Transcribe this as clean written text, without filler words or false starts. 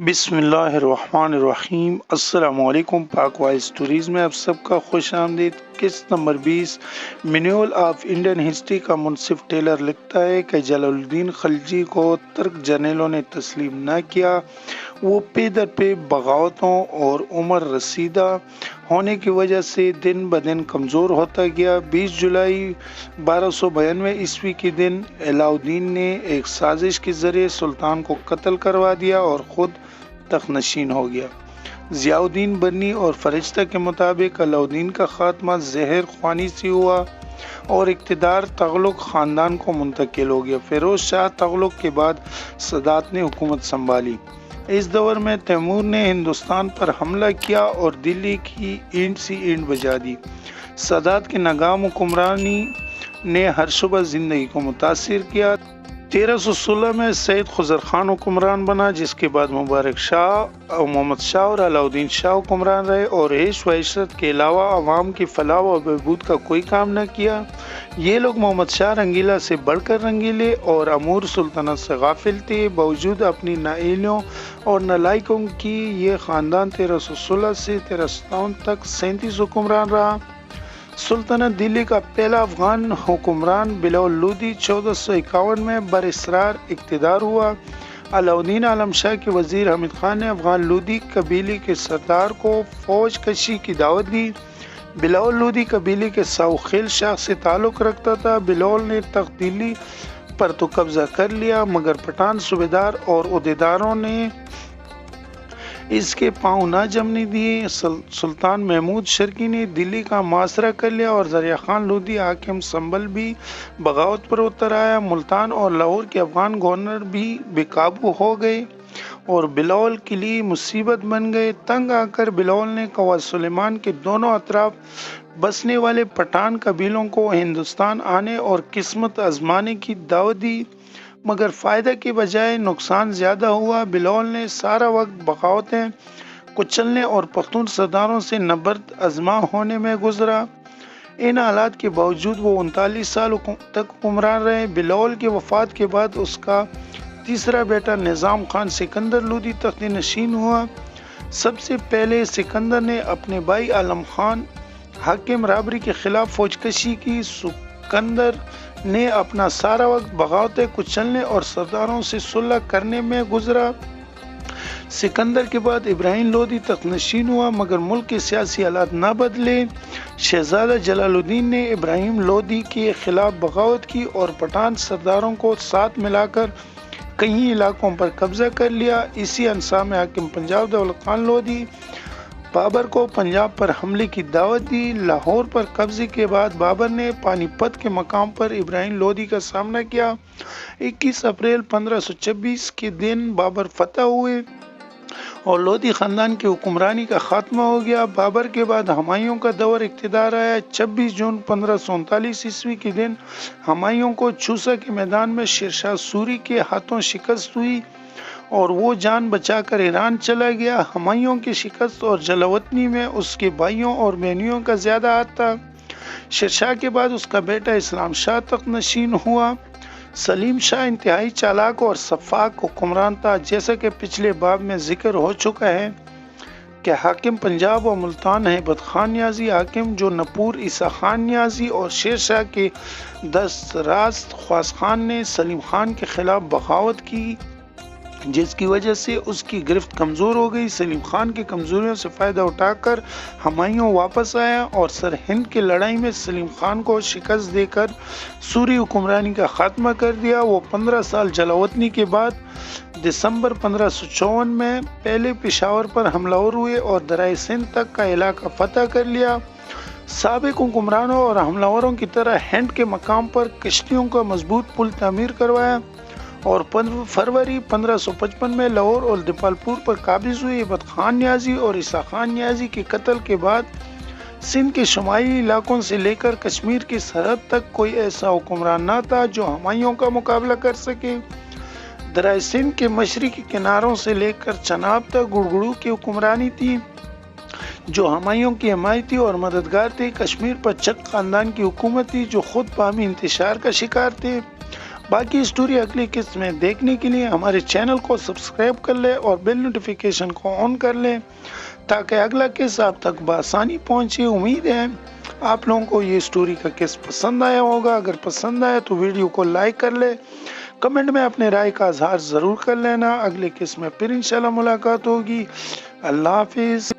بسم اللہ الرحمن الرحیم۔ السلام علیکم۔ پاک وائس سٹوریز میں آپ سب کا خوش آمدید۔ قسط number 20 manual of Indian history کا منصف ٹیلر لکھتا ہے کہ جلال الدین خلجی کو ترک جرنیلوں نے تسلیم نہ کیا۔ وہ پے در پے بغاوتوں اور عمر رسیدہ ہونے کی وجہ سے دن بدن کمزور ہوتا گیا۔ 20 جولائی 1292 عیسوی کے دن علاء الدین نے ایک سازش کے ذریعے سلطان کو قتل کروا دیا اور خود تخت نشین ہو گیا۔ ضیاء الدین برنی اور فرشتہ کے مطابق علاء الدین کا خاتمہ زہر خوانی سے ہوا اور اقتدار تغلق خاندان کو منتقل ہو گیا۔ فیروز شاہ تغلق کے بعد سادات نے حکومت سنبھالی۔ اس دور میں تیمور نے ہندوستان پر حملہ کیا اور دلی کی اینٹ سی اینٹ بجا دی۔ سادات کی ناکام حکمرانی نے ہر شعبہ زندگی کو متاثر کیا۔ 1316 میں سید خضر خان حکمران بنا، جس کے بعد مبارک شاہ، محمد شاہ اور علاء الدین شاہ حکمران رہے اور عیش و عشرت کے علاوہ عوام کی فلاح و بہبود کا کوئی کام نہ کیا۔ یہ لوگ محمد شاہ رنگیلا سے بڑھ کر رنگیلے اور امور سلطنت سے غافل تھے۔ باوجود اپنی نااہلیوں اور نالائقوں کی یہ خاندان 1316 سے 1357 تک 37 حکمران رہا۔ سلطنت دلی کا پہلا افغان حکمران بلاول لودھی 1451 میں براسرار اقتدار ہوا۔ علاء الدین عالم شاہ کے وزیر حمید خان نے افغان لودھی قبیلے کے سردار کو فوج کشی کی دعوت دی۔ بلاول لودھی قبیلے کے ساؤخیل شاخ سے تعلق رکھتا تھا۔ بلاول نے تخت دلی پر تو قبضہ کر لیا، مگر پٹھان صوبیدار اور عہدیداروں نے اس کے پاؤں نہ جمنے دیے۔ سلطان محمود شرقی نے دلی کا محاصرہ کر لیا اور ذریعہ خان لودھی حاکم سنبھل بھی بغاوت پر اتر آیا۔ ملتان اور لاہور کے افغان گورنر بھی بے قابو ہو گئے اور بلاول کے لیے مصیبت بن گئے۔ تنگ آ کر بلاول نے قواد سلیمان کے دونوں اطراف بسنے والے پٹھان قبیلوں کو ہندوستان آنے اور قسمت آزمانے کی دعوت دی، مگر فائدہ کے بجائے نقصان زیادہ ہوا۔ بلاول نے سارا وقت بغاوتیں کچلنے اور پختون سرداروں سے نبرد آزما ہونے میں گزرا۔ ان حالات کے باوجود وہ 39 سال تک حکمران رہے۔ بلاول کی وفات کے بعد اس کا تیسرا بیٹا نظام خان سکندر لودھی تخت نشین ہوا۔ سب سے پہلے سکندر نے اپنے بھائی عالم خان حاکم رابری کے خلاف فوج کشی کی۔ سکندر نے اپنا سارا وقت بغاوتیں کچلنے اور سرداروں سے صلح کرنے میں گزرا۔ سکندر کے بعد ابراہیم لودھی تخت نشین ہوا، مگر ملک کے سیاسی حالات نہ بدلے۔ شہزادہ جلال الدین نے ابراہیم لودھی کے خلاف بغاوت کی اور پٹھان سرداروں کو ساتھ ملا کر کئی علاقوں پر قبضہ کر لیا۔ اسی انصاف میں حاکم پنجاب دولت خان لودھی بابر کو پنجاب پر حملے کی دعوت دی۔ لاہور پر قبضے کے بعد بابر نے پانی پت کے مقام پر ابراہیم لودھی کا سامنا کیا۔ 21 اپریل 1526 کے دن بابر فتح ہوئے اور لودھی خاندان کی حکمرانی کا خاتمہ ہو گیا۔ بابر کے بعد ہمایوں کا دور اقتدار آیا۔ 26 جون 1539 عیسوی کے دن ہمایوں کو چوسا کے میدان میں شیر شاہ سوری کے ہاتھوں شکست ہوئی اور وہ جان بچا کر ایران چلا گیا۔ ہمایوں کی شکست اور جلاوطنی میں اس کے بھائیوں اور بہنوں کا زیادہ ہاتھ تھا۔ شیر شاہ کے بعد اس کا بیٹا اسلام شاہ تخت نشین ہوا۔ سلیم شاہ انتہائی چالاک اور شفاق حکمران تھا۔ جیسا کہ پچھلے باب میں ذکر ہو چکا ہے کہ حاکم پنجاب و ملتان ہیبت خان نیازی حاکم جو نپور عیسیٰ خان نیازی اور شیر شاہ کے دست راست خواص خان نے سلیم خان کے خلاف بغاوت کی، جس کی وجہ سے اس کی گرفت کمزور ہو گئی۔ سلیم خان کی کمزوریوں سے فائدہ اٹھا کر ہمایوں واپس آیا اور سرہند کی لڑائی میں سلیم خان کو شکست دے کر سوری حکمرانی کا خاتمہ کر دیا۔ وہ 15 سال جلاوطنی کے بعد دسمبر 1554 میں پہلے پشاور پر حملہ آور ہوئے اور دریائے سندھ تک کا علاقہ فتح کر لیا۔ سابق حکمرانوں اور حملہ آوروں کی طرح ہنڈ کے مقام پر کشتیوں کا مضبوط پل تعمیر کروایا اور فروری 1555 میں لاہور اور دیپال پور پر قابض ہوئے۔ ہیبت خان نیازی اور عیسیٰ خان نیازی کے قتل کے بعد سندھ کے شمالی علاقوں سے لے کر کشمیر کی سرحد تک کوئی ایسا حکمران نہ تھا جو ہمایوں کا مقابلہ کر سکے۔ دریائے سندھ کے مشرقی کناروں سے لے کر چناب تک گڑگڑو کی حکمرانی تھی جو ہمایوں کی حمایتی اور مددگار تھے۔ کشمیر پر چک خاندان کی حکومت تھی جو خود باہمی انتشار کا شکار تھے۔ باقی اسٹوری اگلی قسط میں دیکھنے کے لیے ہمارے چینل کو سبسکرائب کر لیں اور بیل نوٹیفیکیشن کو آن کر لیں تاکہ اگلا قسط آپ تک بآسانی پہنچے۔ امید ہے آپ لوگوں کو یہ اسٹوری کا قسط پسند آیا ہوگا۔ اگر پسند آیا تو ویڈیو کو لائک کر لیں، کمنٹ میں اپنے رائے کا اظہار ضرور کر لینا۔ اگلے قسط میں پھر انشاءاللہ ملاقات ہوگی۔ اللہ حافظ۔